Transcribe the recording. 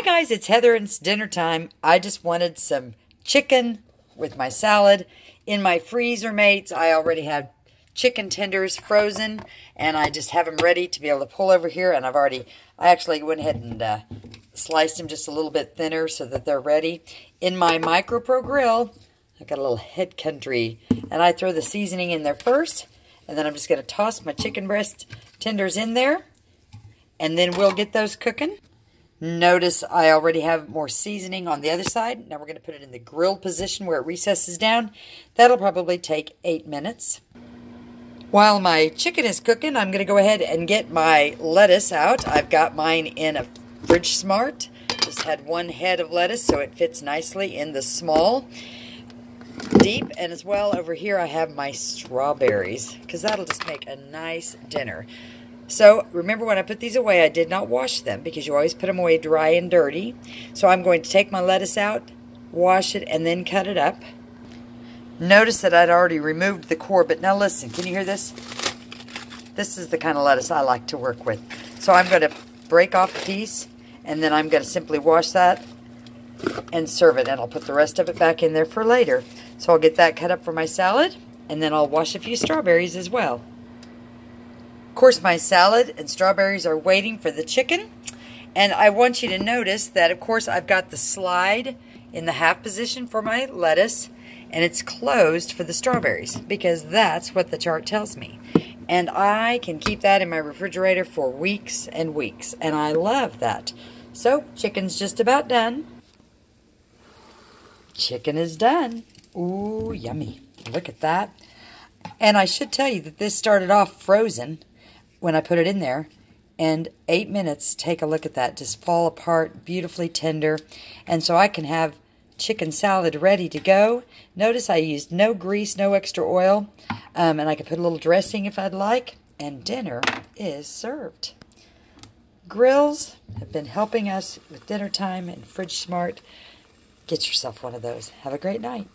guys, it's Heather and it's dinner time. I just wanted some chicken with my salad. In my freezer, mates, I already have chicken tenders frozen, and I just have them ready to be able to pull over here. And I actually went ahead and sliced them just a little bit thinner so that they're ready. In my MicroPro grill, I got a little head country, and I throw the seasoning in there first, and then I'm just going to toss my chicken breast tenders in there, and then we'll get those cooking. Notice I already have more seasoning on the other side. Now we're going to put it in the grilled position where it recesses down. That'll probably take 8 minutes. While my chicken is cooking, I'm going to go ahead and get my lettuce out. I've got mine in a Fridgesmart. Just had one head of lettuce, so it fits nicely in the small, deep. And as well, over here I have my strawberries, because that'll just make a nice dinner. So remember, when I put these away, I did not wash them, because you always put them away dry and dirty. So I'm going to take my lettuce out, wash it, and then cut it up. Notice that I'd already removed the core, but now listen, can you hear this? This is the kind of lettuce I like to work with. So I'm going to break off a piece, and then I'm going to simply wash that and serve it, and I'll put the rest of it back in there for later. So I'll get that cut up for my salad, and then I'll wash a few strawberries as well. Of course, my salad and strawberries are waiting for the chicken. And I want you to notice that, of course, I've got the slide in the half position for my lettuce, and it's closed for the strawberries, because that's what the chart tells me. And I can keep that in my refrigerator for weeks and weeks, and I love that. So, chicken's just about done. Chicken is done. Ooh, yummy. Look at that. And I should tell you that this started off frozen when I put it in there, and 8 minutes, take a look at that, just fall apart, beautifully tender. And so I can have chicken salad ready to go. Notice I used no grease, no extra oil, and I can put a little dressing if I'd like, and dinner is served. Grills have been helping us with dinner time, and Fridgesmart. Get yourself one of those. Have a great night.